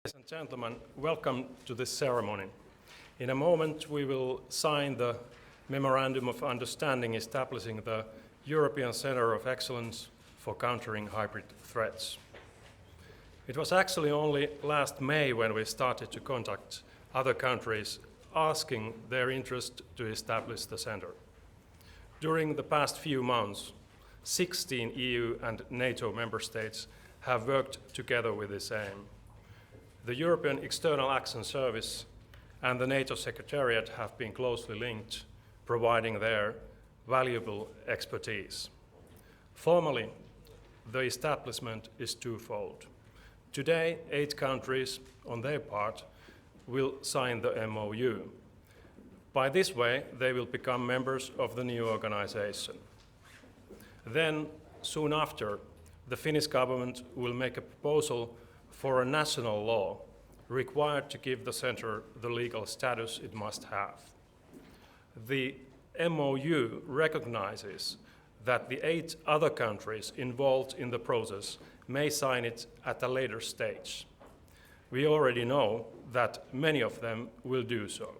Ladies and gentlemen, welcome to this ceremony. In a moment, we will sign the Memorandum of Understanding establishing the European Centre of Excellence for countering hybrid threats. It was actually only last May when we started to contact other countries asking their interest to establish the centre. During the past few months, 16 EU and NATO member states have worked together with this aim. The European External Action Service and the NATO Secretariat have been closely linked, providing their valuable expertise. Formally, the establishment is twofold. Today, 8 countries, on their part, will sign the MoU. By this way, they will become members of the new organization. Then, soon after, the Finnish government will make a proposal for a national law required to give the centre the legal status it must have. The MoU recognizes that the 8 other countries involved in the process may sign it at a later stage. We already know that many of them will do so.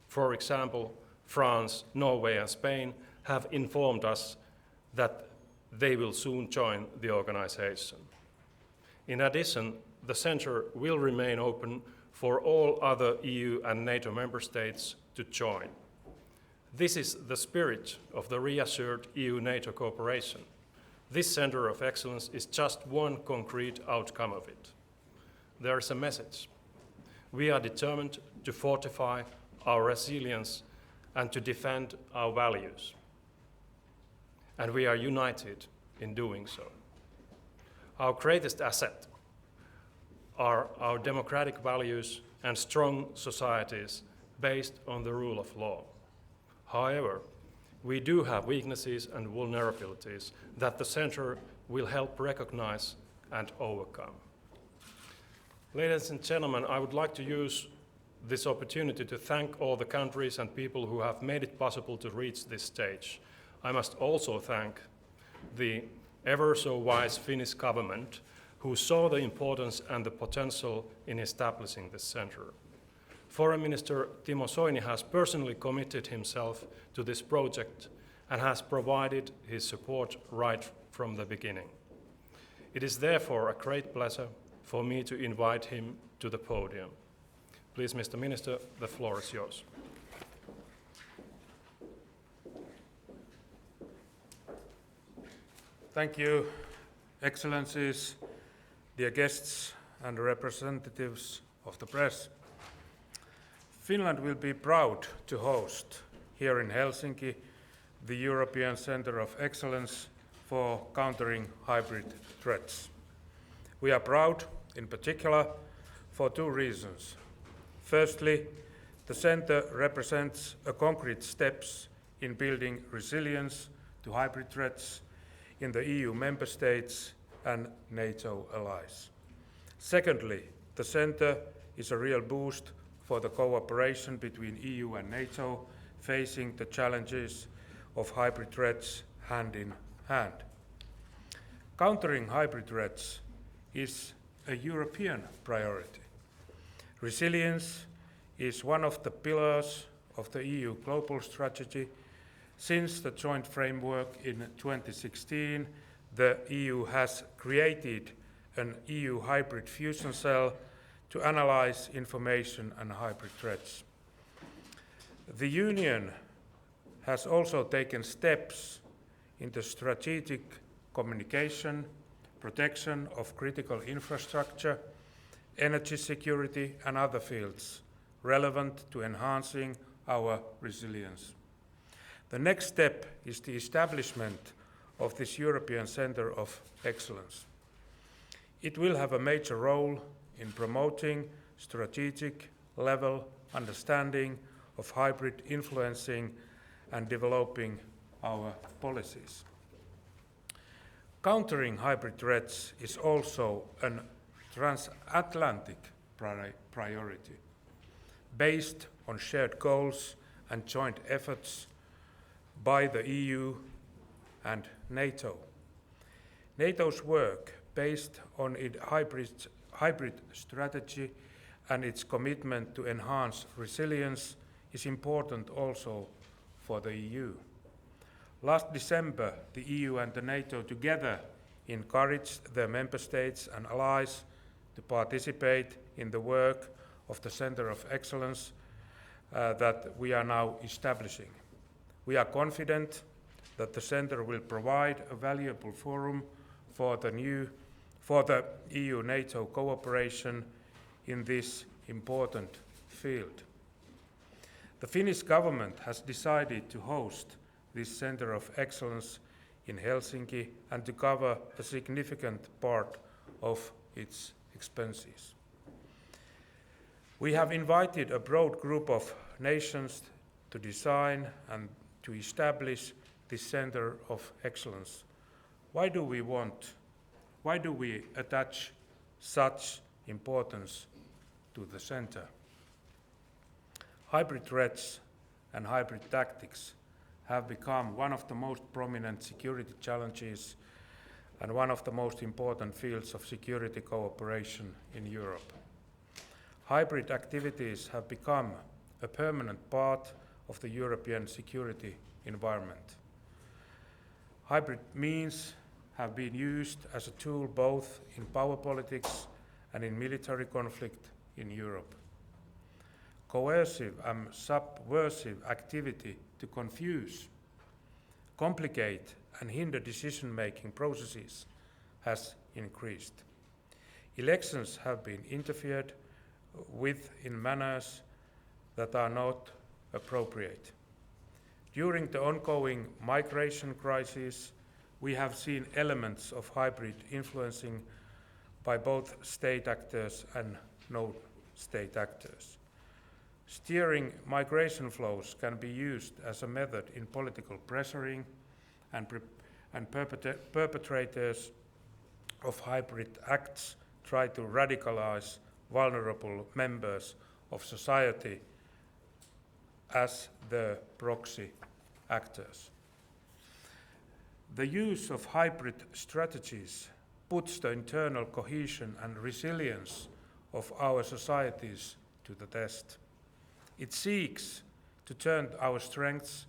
For example, France, Norway, and Spain have informed us that they will soon join the organization. In addition, the centre will remain open for all other EU and NATO member states to join. This is the spirit of the reassured EU-NATO cooperation. This Centre of Excellence is just one concrete outcome of it. There is a message. We are determined to fortify our resilience and to defend our values. And we are united in doing so. Our greatest asset are our democratic values and strong societies based on the rule of law. However, we do have weaknesses and vulnerabilities that the Centre will help recognize and overcome. Ladies and gentlemen, I would like to use this opportunity to thank all the countries and people who have made it possible to reach this stage. I must also thank the ever so wise Finnish government who saw the importance and the potential in establishing this centre. Foreign Minister Timo Soini has personally committed himself to this project and has provided his support right from the beginning. It is therefore a great pleasure for me to invite him to the podium. Please, Mr. Minister, the floor is yours. Thank you, Excellencies, dear guests and representatives of the press. Finland will be proud to host here in Helsinki the European Centre of Excellence for countering hybrid threats. We are proud, in particular, for 2 reasons. Firstly, the centre represents a concrete steps in building resilience to hybrid threats in the EU member states and NATO allies. Secondly, the centre is a real boost for the cooperation between EU and NATO facing the challenges of hybrid threats hand in hand. Countering hybrid threats is a European priority. Resilience is one of the pillars of the EU global strategy. Since the joint framework in 2016, the EU has created an EU hybrid fusion cell to analyze information and hybrid threats. The Union has also taken steps in the strategic communication, protection of critical infrastructure, energy security and other fields relevant to enhancing our resilience. The next step is the establishment of this European Centre of Excellence. It will have a major role in promoting strategic level understanding of hybrid influencing and developing our policies. Countering hybrid threats is also a transatlantic priority, based on shared goals and joint efforts by the EU and NATO. NATO's work based on its hybrid strategy and its commitment to enhance resilience is important also for the EU. Last December, the EU and the NATO together encouraged their member states and allies to participate in the work of the Centre of Excellence that we are now establishing. We are confident that the Centre will provide a valuable forum for the EU-NATO cooperation in this important field. The Finnish government has decided to host this Centre of Excellence in Helsinki and to cover a significant part of its expenses. We have invited a broad group of nations to design and to establish this Centre of Excellence. Why do we attach such importance to the Centre? Hybrid threats and hybrid tactics have become one of the most prominent security challenges and one of the most important fields of security cooperation in Europe. Hybrid activities have become a permanent part of the European security environment. Hybrid means have been used as a tool both in power politics and in military conflict in Europe. Coercive and subversive activity to confuse, complicate and hinder decision-making processes has increased. Elections have been interfered with in manners that are not appropriate. During the ongoing migration crisis, we have seen elements of hybrid influencing by both state actors and non-state actors. Steering migration flows can be used as a method in political pressuring, and perpetrators of hybrid acts try to radicalize vulnerable members of society as the proxy actors. The use of hybrid strategies puts the internal cohesion and resilience of our societies to the test. It seeks to turn our strengths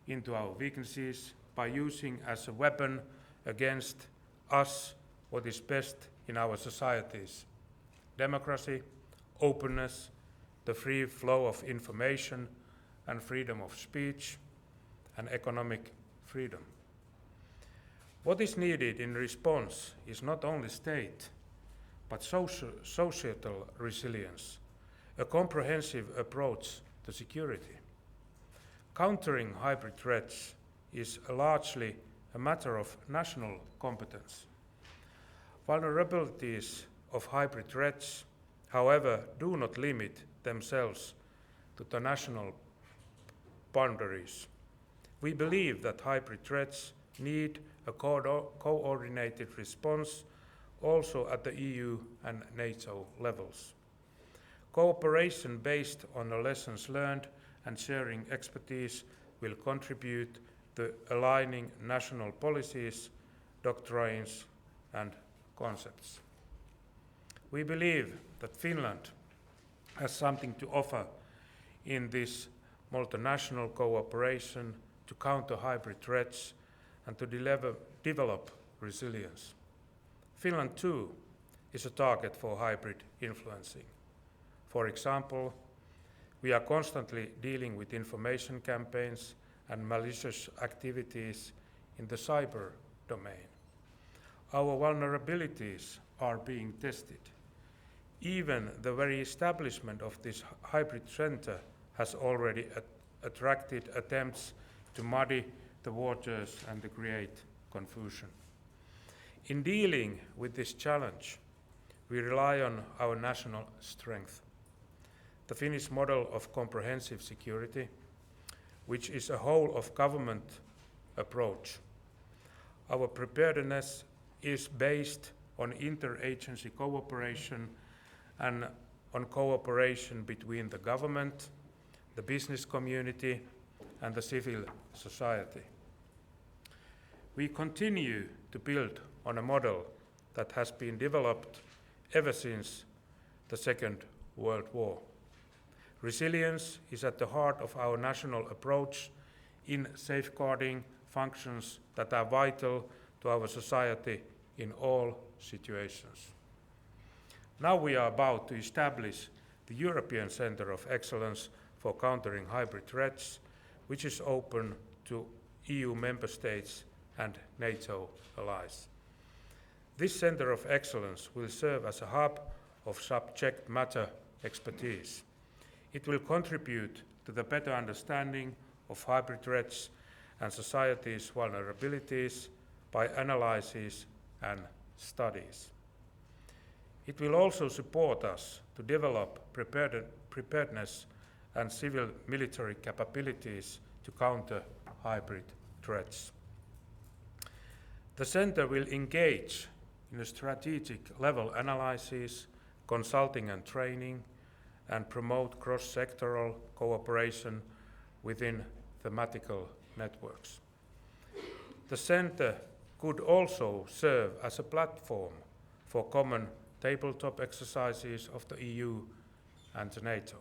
into our weaknesses by using as a weapon against us what is best in our societies: democracy, openness, the free flow of information and freedom of speech, and economic freedom. What is needed in response is not only state, but societal resilience, a comprehensive approach to security. Countering hybrid threats is largely a matter of national competence. Vulnerabilities of hybrid threats, however, do not limit themselves to the national boundaries. We believe that hybrid threats need a coordinated response also at the EU and NATO levels. Cooperation based on the lessons learned and sharing expertise will contribute to aligning national policies, doctrines, and concepts. We believe that Finland has something to offer in this multinational cooperation to counter hybrid threats and to develop resilience. Finland, too, is a target for hybrid influencing. For example, we are constantly dealing with information campaigns and malicious activities in the cyber domain. Our vulnerabilities are being tested. Even the very establishment of this hybrid center has already attracted attempts to muddy the waters and to create confusion. In dealing with this challenge, we rely on our national strength. The Finnish model of comprehensive security, which is a whole of government approach. Our preparedness is based on interagency cooperation and on cooperation between the government, the business community, and the civil society. We continue to build on a model that has been developed ever since the Second World War. Resilience is at the heart of our national approach in safeguarding functions that are vital to our society in all situations. Now we are about to establish the European Centre of Excellence for Countering Hybrid Threats, which is open to EU member states and NATO allies. This Centre of Excellence will serve as a hub of subject matter expertise. It will contribute to the better understanding of hybrid threats and society's vulnerabilities by analyses and studies. It will also support us to develop preparedness and civil military capabilities to counter hybrid threats. The Centre will engage in a strategic level analysis, consulting and training, and promote cross-sectoral cooperation within thematical networks. The Centre could also serve as a platform for common tabletop exercises of the EU and NATO.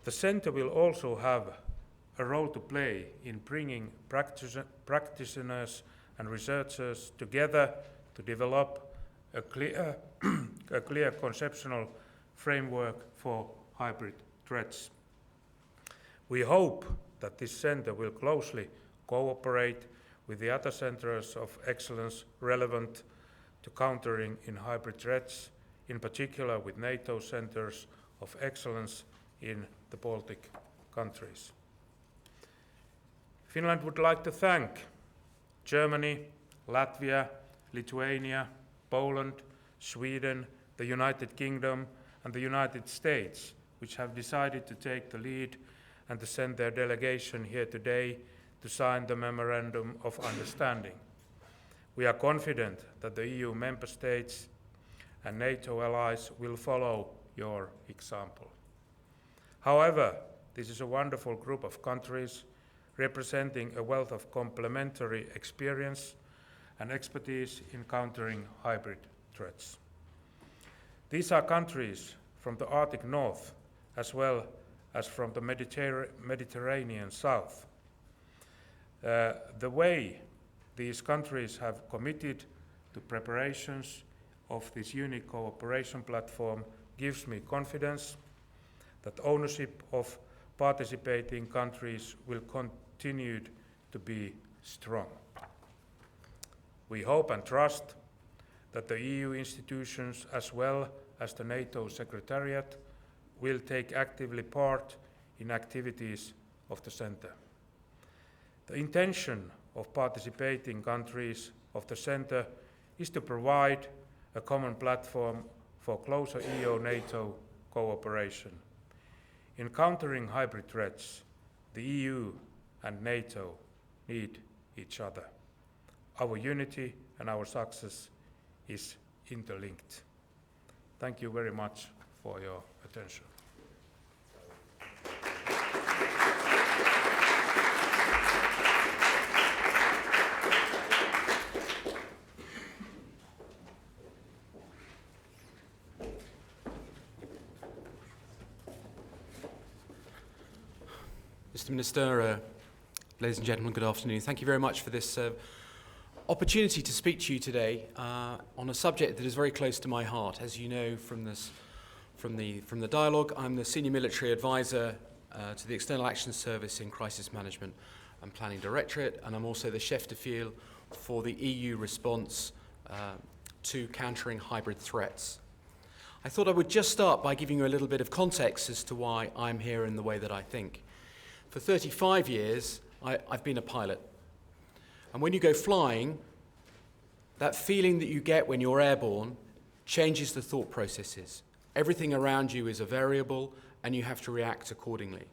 The Centre will also have a role to play in bringing practitioners and researchers together to develop a clear conceptual framework for hybrid threats. We hope that this Centre will closely cooperate with the other centres of excellence relevant to countering in hybrid threats, in particular with NATO centres of excellence in the Baltic countries. Finland would like to thank Germany, Latvia, Lithuania, Poland, Sweden, the United Kingdom, and the United States, which have decided to take the lead and to send their delegation here today to sign the Memorandum of Understanding. We are confident that the EU member states and NATO allies will follow your example. However, this is a wonderful group of countries representing a wealth of complementary experience and expertise in countering hybrid threats. These are countries from the Arctic North as well as from the Mediterranean South. The way these countries have committed to preparations of this unique cooperation platform gives me confidence that ownership of participating countries will continue to be strong. We hope and trust that the EU institutions as well as the NATO Secretariat will take actively part in activities of the Centre. The intention of participating countries of the Centre is to provide a common platform for closer EU-NATO cooperation. In countering hybrid threats, the EU and NATO need each other. Our unity and our success is interlinked. Thank you very much for your attention. Mr. Minister, ladies and gentlemen, good afternoon. Thank you very much for this opportunity to speak to you today on a subject that is very close to my heart. As you know from the dialogue, I'm the Senior Military Advisor to the External Action Service in Crisis Management and Planning Directorate, and I'm also the Chef de File for the EU response to countering hybrid threats. I thought I would just start by giving you a little bit of context as to why I'm here in the way that I think. For 35 years, I've been a pilot. And when you go flying, that feeling that you get when you're airborne changes the thought processes. Everything around you is a variable, and you have to react accordingly.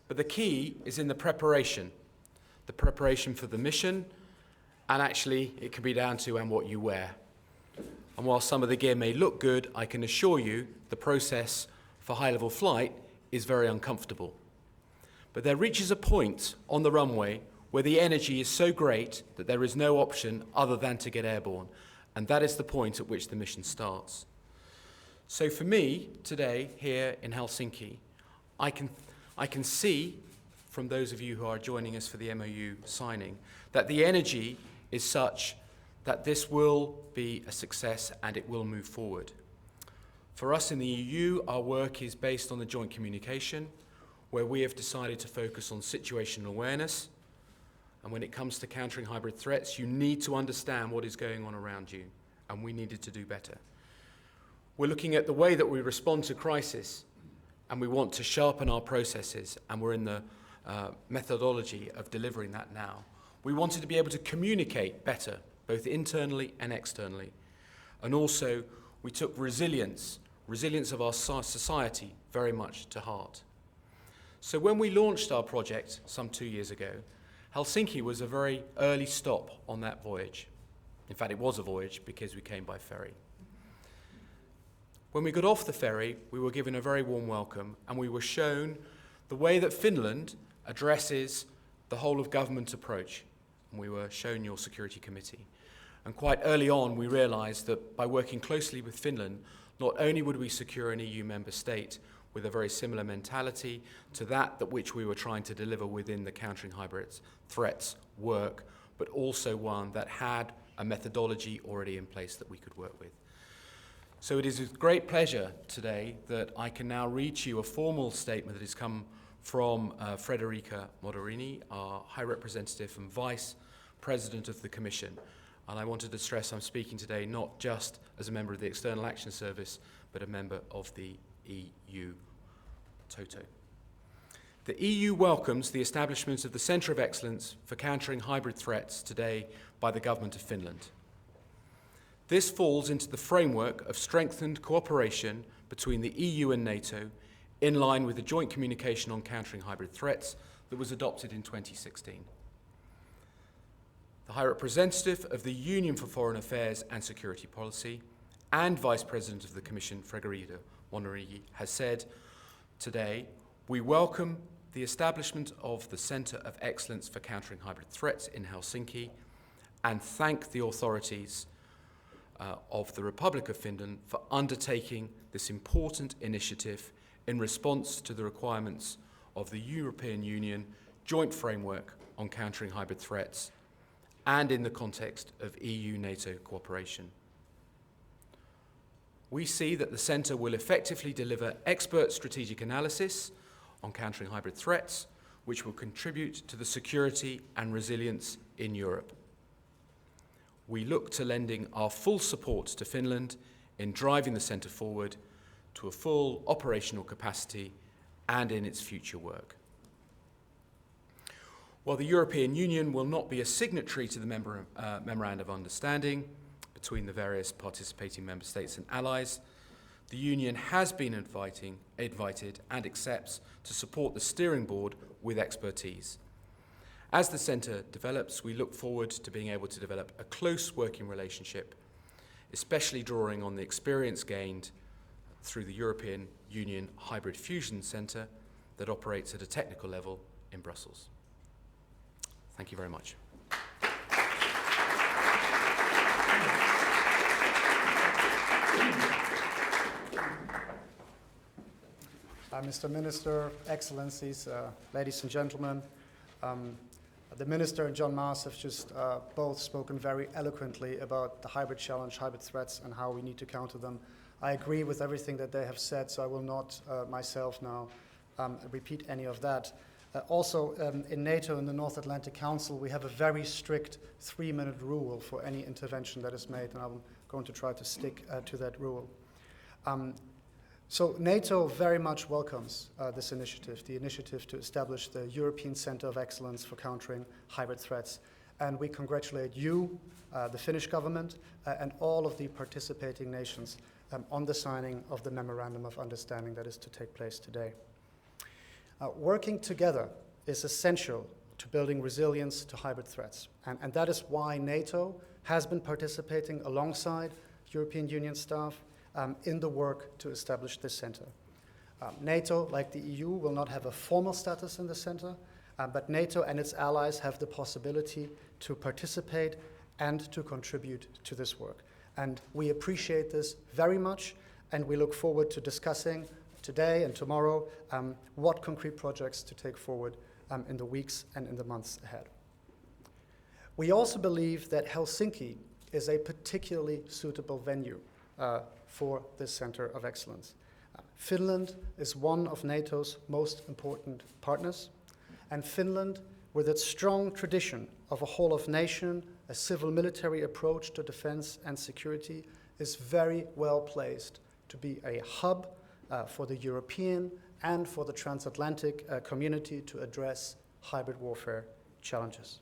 But the key is in the preparation for the mission, and actually it can be down to and what you wear. And while some of the gear may look good, I can assure you the process for high-level flight is very uncomfortable. But there reaches a point on the runway where the energy is so great that there is no option other than to get airborne. And that is the point at which the mission starts. So for me, today, here in Helsinki, I can see from those of you who are joining us for the MoU signing that the energy is such that this will be a success and it will move forward. For us in the EU, our work is based on the joint communication, where we have decided to focus on situational awareness. And when it comes to countering hybrid threats, you need to understand what is going on around you, and we needed to do better. We're looking at the way that we respond to crisis, and we want to sharpen our processes, and we're in the methodology of delivering that now. We wanted to be able to communicate better, both internally and externally. And also, we took resilience of our society very much to heart. So when we launched our project some 2 years ago, Helsinki was a very early stop on that voyage. In fact, it was a voyage because we came by ferry. When we got off the ferry, we were given a very warm welcome, and we were shown the way that Finland addresses the whole of government approach. And we were shown your security committee. And quite early on, we realized that by working closely with Finland, not only would we secure an EU member state with a very similar mentality to that which we were trying to deliver within the countering hybrid threats work, but also one that had a methodology already in place that we could work with. So it is with great pleasure today that I can now read to you a formal statement that has come from Federica Mogherini, our High Representative and Vice President of the Commission. And I wanted to stress I'm speaking today not just as a member of the External Action Service, but a member of the EU Toto. The EU welcomes the establishment of the Centre of Excellence for Countering Hybrid Threats today by the Government of Finland. This falls into the framework of strengthened cooperation between the EU and NATO in line with the joint communication on countering hybrid threats that was adopted in 2016. The High Representative of the Union for Foreign Affairs and Security Policy and Vice President of the Commission, Federica Mogherini, has said today, we welcome the establishment of the Centre of Excellence for Countering Hybrid Threats in Helsinki and thank the authorities of the Republic of Finland for undertaking this important initiative in response to the requirements of the European Union Joint Framework on Countering Hybrid Threats and in the context of EU-NATO cooperation. We see that the Centre will effectively deliver expert strategic analysis on countering hybrid threats, which will contribute to the security and resilience in Europe. We look to lending our full support to Finland in driving the Centre forward to a full operational capacity and in its future work. While the European Union will not be a signatory to the Memorandum of Understanding between the various participating member states and allies, the Union has been invited and accepts to support the steering board with expertise. As the Centre develops, we look forward to being able to develop a close working relationship, especially drawing on the experience gained through the European Union Hybrid Fusion Centre that operates at a technical level in Brussels. Thank you very much. Mr. Minister, Excellencies, ladies and gentlemen, the Minister and John Maas have just both spoken very eloquently about the hybrid challenge, hybrid threats, and how we need to counter them. I agree with everything that they have said, so I will not myself now repeat any of that. Also, in NATO and the North Atlantic Council, we have a very strict 3-minute rule for any intervention that is made, and I'm going to try to stick to that rule. So NATO very much welcomes this initiative, the initiative to establish the European Centre of Excellence for Countering Hybrid Threats. And we congratulate you, the Finnish government, and all of the participating nations on the signing of the Memorandum of Understanding that is to take place today. Working together is essential to building resilience to hybrid threats. And that is why NATO has been participating alongside European Union staff in the work to establish this centre. NATO, like the EU, will not have a formal status in the centre, but NATO and its allies have the possibility to participate and to contribute to this work. And we appreciate this very much, and we look forward to discussing today and tomorrow what concrete projects to take forward in the weeks and in the months ahead. We also believe that Helsinki is a particularly suitable venue for this Center of Excellence. Finland is one of NATO's most important partners, and Finland, with its strong tradition of a whole-of-nation, a civil-military approach to defense and security, is very well placed to be a hub for the European and for the transatlantic community to address hybrid warfare challenges.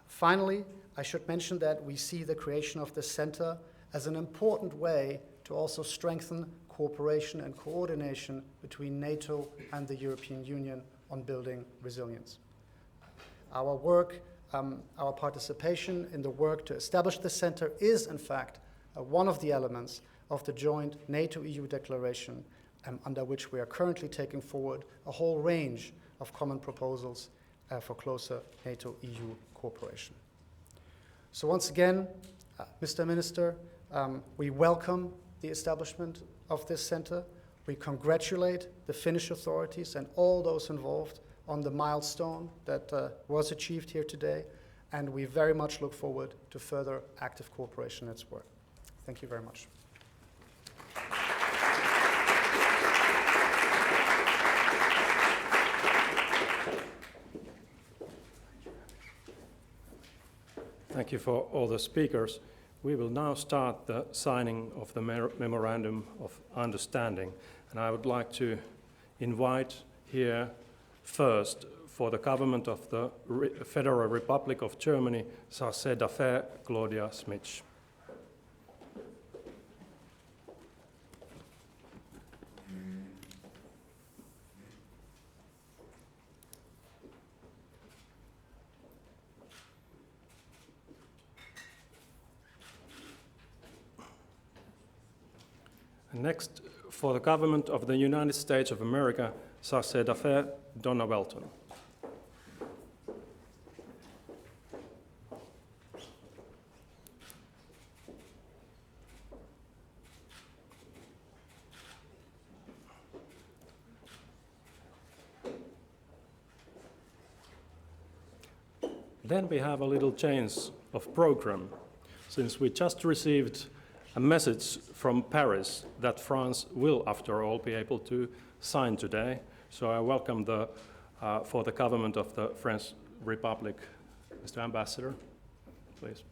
Finally, I should mention that we see the creation of this center as an important way to also strengthen cooperation and coordination between NATO and the European Union on building resilience. Our work, our participation in the work to establish this center is, in fact, one of the elements of the joint NATO-EU declaration under which we are currently taking forward a whole range of common proposals for closer NATO-EU cooperation. So once again, Mr. Minister, we welcome the establishment of this center. We congratulate the Finnish authorities and all those involved on the milestone that was achieved here today, and we very much look forward to further active cooperation in its work. Thank you very much. Thank you for all the speakers. We will now start the signing of the Memorandum of Understanding, and I would like to invite here first for the government of the Federal Republic of Germany, Chargée d'Affaires Claudia Schmitz. Next, for the government of the United States of America, Chargée d'Affaires Donna Welton. Then we have a little change of program, since we just received a message from Paris that France will, after all, be able to sign today. So I welcome for the government of the French Republic, Mr. Ambassador, please.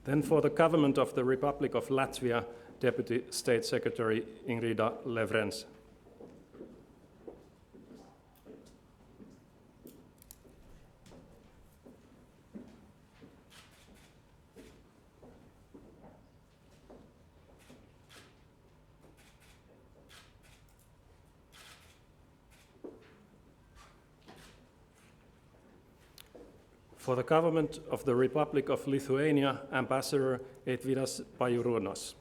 Then for the government of the Republic of Latvia, Deputy State Secretary Ingrida Levrens. For the government of the Republic of Lithuania, Ambassador Eitvydas Pajurunas.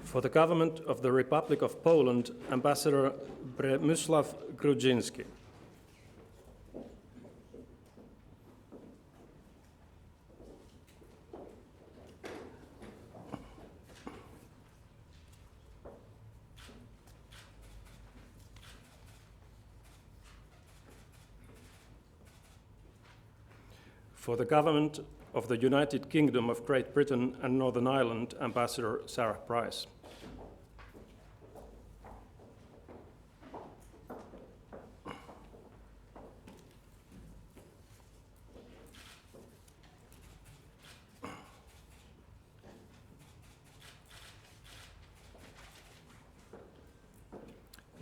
For the government of the Republic of Poland, Ambassador Przemysław Grudzinski. For the government of the United Kingdom of Great Britain and Northern Ireland, Ambassador Sarah Price.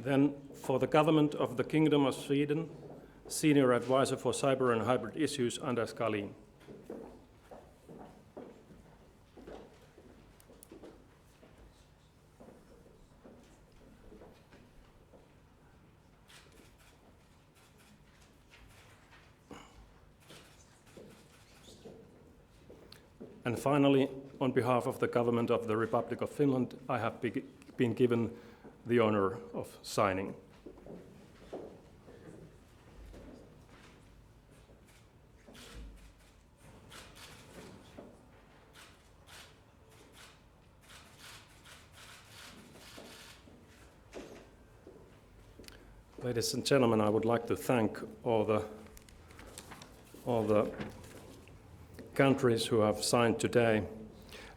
Then, for the government of the Kingdom of Sweden, Senior Advisor for Cyber and Hybrid Issues, Anders Kalin. And finally, on behalf of the Government of the Republic of Finland, I have been given the honor of signing. Ladies and gentlemen, I would like to thank all the countries who have signed today.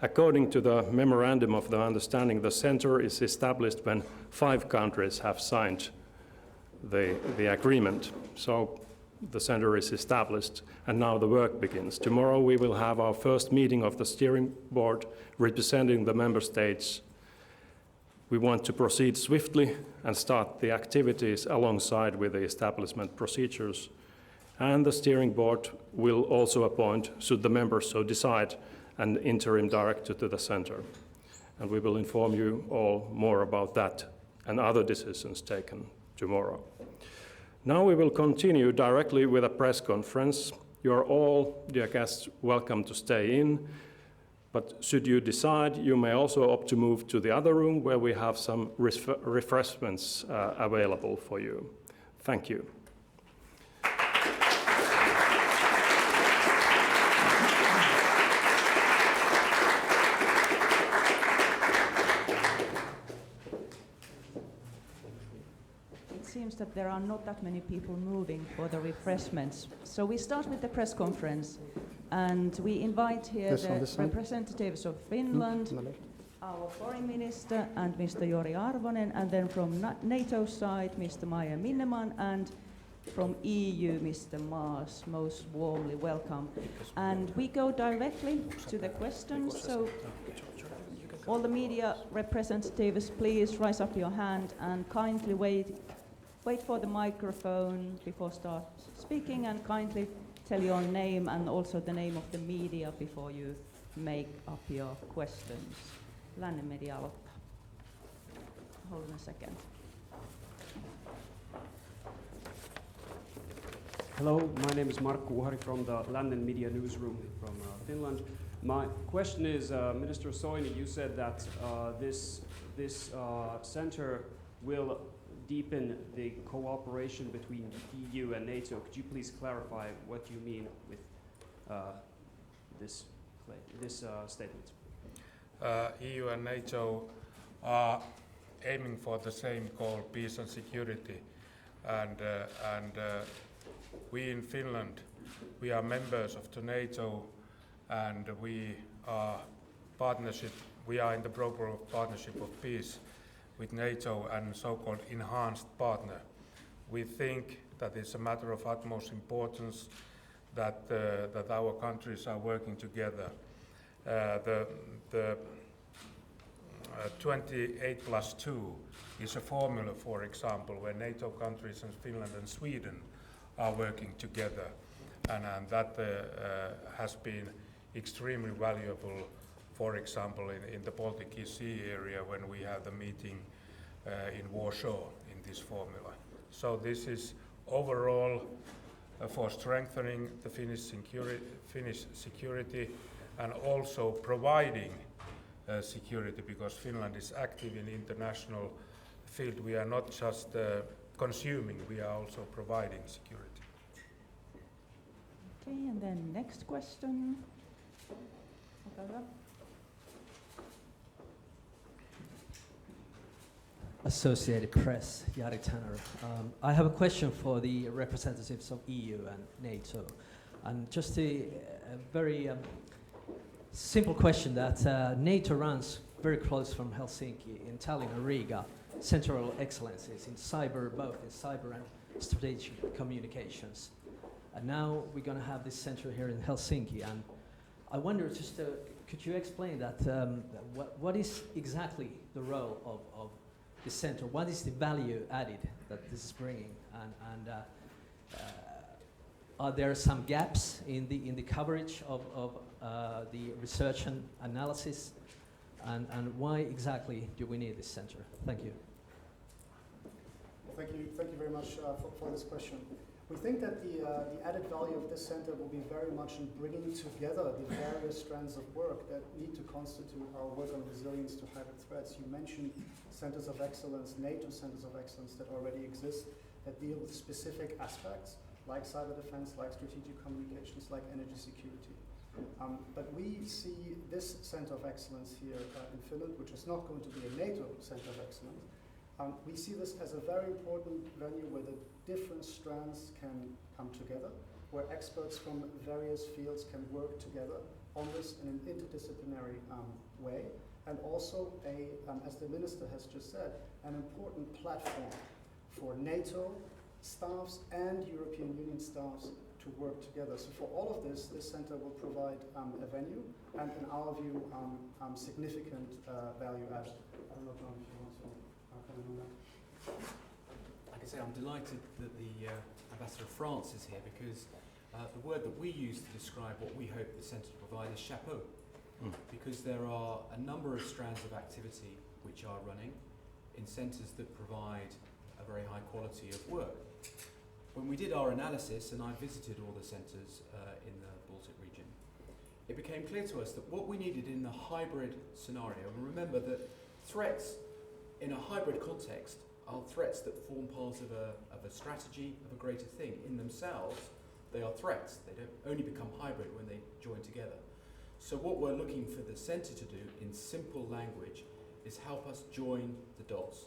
According to the Memorandum of the Understanding, the Center is established when 5 countries have signed the agreement. So the Center is established, and now the work begins. Tomorrow we will have our first meeting of the steering board representing the member states. We want to proceed swiftly and start the activities alongside with the establishment procedures. And the steering board will also appoint, should the members so decide, an interim director to the Center. And we will inform you all more about that and other decisions taken tomorrow. Now we will continue directly with a press conference. You are all, dear guests, welcome to stay in. But should you decide, you may also opt to move to the other room where we have some refreshments available for you. Thank you. It seems that there are not that many people moving for the refreshments. So we start with the press conference. And we invite here the representatives of Finland, our foreign minister and Mr. Jori Arvonen, and then from NATO side, Mr. Maija Minnemann, and from EU, Mr. Maas, most warmly welcome. And we go directly to the questions, so all the media representatives, please rise up your hand and kindly wait for the microphone before start speaking, and kindly tell your name and also the name of the media before you make up your questions. Lännen media aloittaa. Hold on a second. Hello, my name is Markku Uhari from the Lännen Media Newsroom from Finland. My question is, Minister Soini, you said that this center will deepen the cooperation between the EU and NATO. Could you please clarify what you mean with this statement? EU and NATO are aiming for the same goal, peace and security. And we in Finland, we are members of the NATO, and we are in the program of partnership of peace with NATO and so-called enhanced partner. We think that it's a matter of utmost importance that our countries are working together. The 28+2 is a formula, for example, where NATO countries and Finland and Sweden are working together, and that has been extremely valuable. For example, in the Baltic Sea area, when we have the meeting in Warsaw in this formula. So this is overall for strengthening the Finnish security and also providing security, because Finland is active in the international field. We are not just consuming, we are also providing security. Okay, and then next question. Associated Press, Jari Tanner. I have a question for the representatives of EU and NATO. And just a very simple question that NATO runs very close from Helsinki, in Tallinn and Riga, central excellences in cyber, both in cyber and strategic communications. And now we're going to have this center here in Helsinki. And I wonder, just could you explain that, what is exactly the role of the center? What is the value added that this is bringing? And are there some gaps in the coverage of the research and analysis, and why exactly do we need this center? Thank you. Well, thank you very much for this question. We think that the added value of this center will be very much in bringing together the various strands of work that need to constitute our work on resilience to hybrid threats. You mentioned centers of excellence, NATO centers of excellence that already exist, that deal with specific aspects like cyber defense, like strategic communications, like energy security. But we see this center of excellence here in Finland, which is not going to be a NATO center of excellence. We see this as a very important venue where the different strands can come together, where experts from various fields can work together on this in an interdisciplinary way, and also, as the Minister has just said, an important platform for NATO staffs and European Union staffs to work together. So for all of this, this center will provide a venue and, in our view, significant value added. I don't know, John, if you want to comment on that. Like I say, I'm delighted that the Ambassador of France is here, because the word that we use to describe what we hope the centre to provide is chapeau. Because there are a number of strands of activity which are running in centres that provide a very high quality of work. When we did our analysis, and I visited all the centres in the Baltic region, it became clear to us that what we needed in the hybrid scenario, and remember that threats in a hybrid context are threats that form part of a strategy, of a greater thing. In themselves, they are threats. They don't only become hybrid when they join together. So what we're looking for the centre to do in simple language is help us join the dots.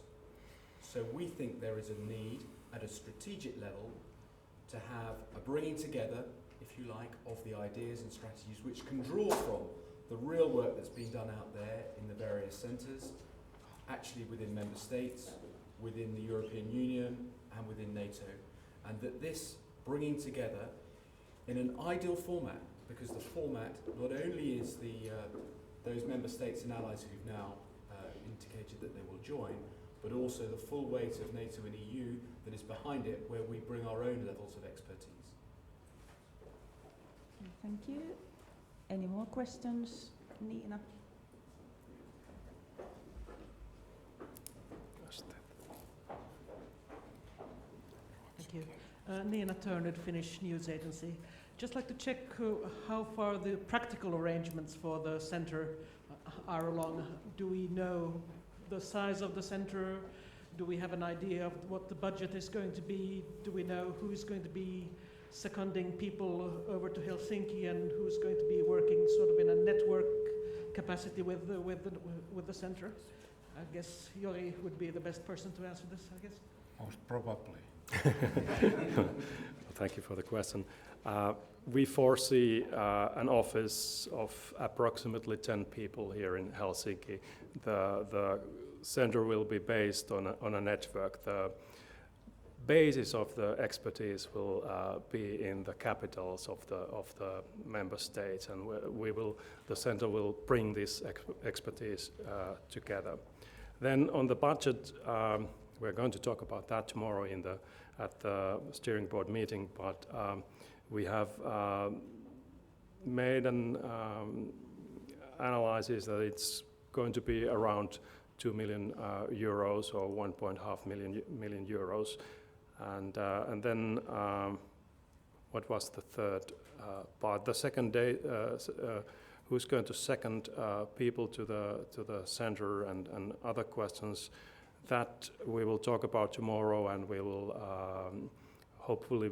So we think there is a need at a strategic level to have a bringing together, if you like, of the ideas and strategies which can draw from the real work that's being done out there in the various centres, actually within member states, within the European Union and within NATO, and that this bringing together in an ideal format, because the format not only is those member states and allies who've now indicated that they will join, but also the full weight of NATO and EU that is behind it, where we bring our own levels of expertise. Thank you. Any more questions? Nina? Thank you. Nina Turner, Finnish News Agency. Just like to check how far the practical arrangements for the centre are along. Do we know the size of the centre? Do we have an idea of what the budget is going to be? Do we know who is going to be seconding people over to Helsinki and who's going to be working sort of in a network capacity with the centre? I guess Jori would be the best person to answer this, I guess. Most probably. Thank you for the question. We foresee an office of approximately 10 people here in Helsinki. The center will be based on a network. The basis of the expertise will be in the capitals of the member states, and the center will bring this expertise together. Then on the budget, we're going to talk about that tomorrow at the steering board meeting, but we have made an analysis that it's going to be around 2 million euros or 1.5 million euros. And then what was the third part? The second day, who's going to second people to the center and other questions, that we will talk about tomorrow, and we will hopefully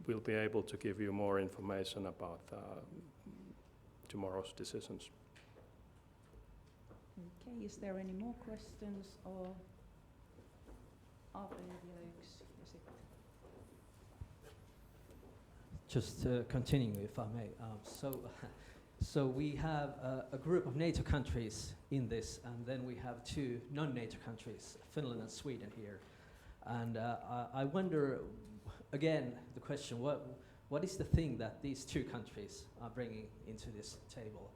we'll be able to give you more information about tomorrow's decisions. Okay, is there any more questions or Just continuing, if I may. So we have a group of NATO countries in this, and then we have 2 non-NATO countries, Finland and Sweden here. And I wonder, again, the question, what is the thing that these 2 countries are bringing into this table?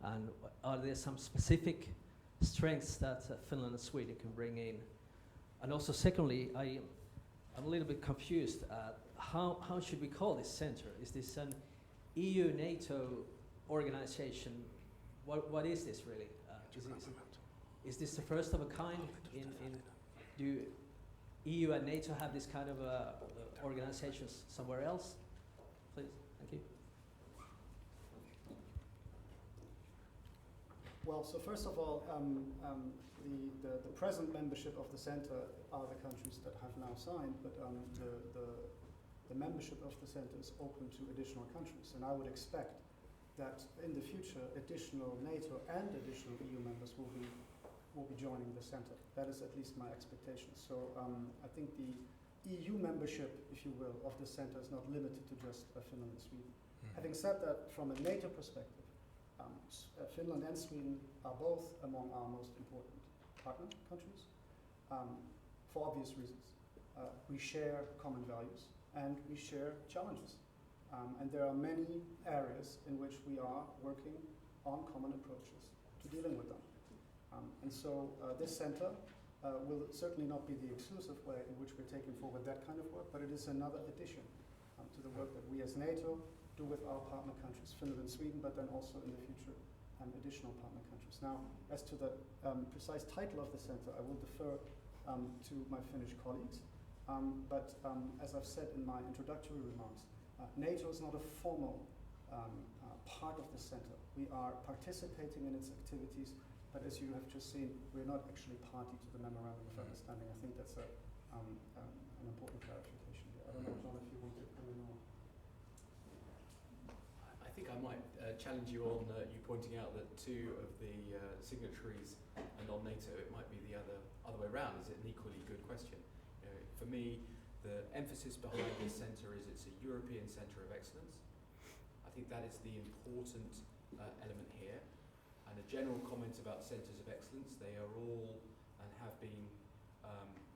And are there some specific strengths that Finland and Sweden can bring in? And also, secondly, I'm a little bit confused. How should we call this center? Is this an EU-NATO organization? What is this really? Is this the first of a kind? Do EU and NATO have this kind of organizations somewhere else? Please, thank you. Well, so first of all, the present membership of the center are the countries that have now signed, but the membership of the center is open to additional countries, and I would expect that in the future additional NATO and additional EU members will be joining the center. That is at least my expectation. So I think the EU membership, if you will, of the center is not limited to just Finland and Sweden. Mm-hmm. Having said that, from a NATO perspective, Finland and Sweden are both among our most important partner countries for obvious reasons. We share common values and we share challenges. And there are many areas in which we are working on common approaches to dealing with them. And so this center will certainly not be the exclusive way in which we're taking forward that kind of work, but it is another addition to the work that we as NATO do with our partner countries, Finland and Sweden, but then also in the future additional partner countries. Now, as to the precise title of the center, I will defer to my Finnish colleagues. But as I've said in my introductory remarks, NATO is not a formal part of the center. We are participating in its activities, but as you have just seen, we're not actually party to the Memorandum of Understanding. I think that's an important clarification here. I don't know, John, if you want to comment on. I think I might challenge you on you pointing out that two of the signatories are non-NATO. It might be the other way around. Is it an equally good question? You know, for me, the emphasis behind this centre is it's a European centre of excellence. I think that is the important element here. And a general comment about centres of excellence, they are all and have been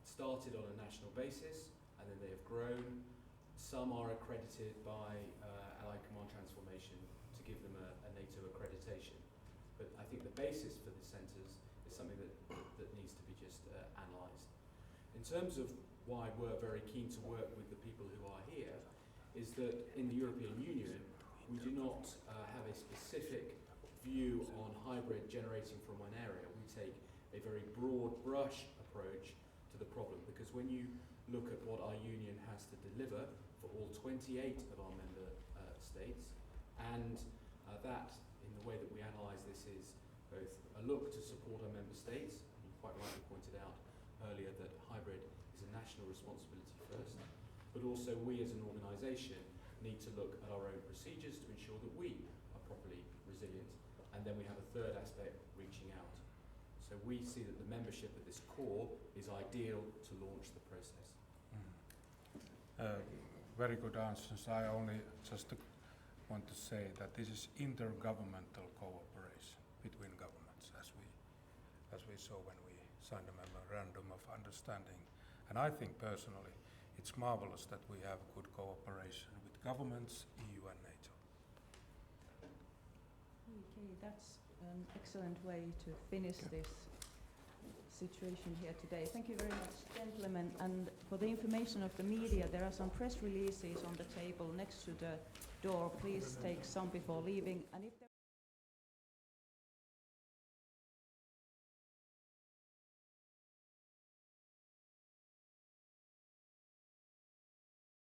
started on a national basis, and then they have grown. Some are accredited by Allied Command Transformation to give them a NATO accreditation. But I think the basis for the centres is something that needs to be just analysed. In terms of why we're very keen to work with the people who are here, is that in the European Union, we do not have a specific view on hybrid generating from one area. We take a very broad brush approach to the problem, because when you look at what our union has to deliver for all 28 of our member states, and that, in the way that we analyse this, is both a look to support our member states, and you quite rightly pointed out earlier that hybrid is a national responsibility first, but also we as an organisation need to look at our own procedures to ensure that we are properly resilient, and then we have a third aspect, reaching out. So we see that the membership at this core is ideal to launch the process. Very good answers. I only just want to say that this is intergovernmental cooperation between governments, as we saw when we signed a Memorandum of Understanding. And I think personally it's marvelous that we have good cooperation with governments, EU and NATO. Okay, that's an excellent way to finish this situation here today. Thank you very much, gentlemen. And for the information of the media, there are some press releases on the table next to the door. Please take some before leaving. And if there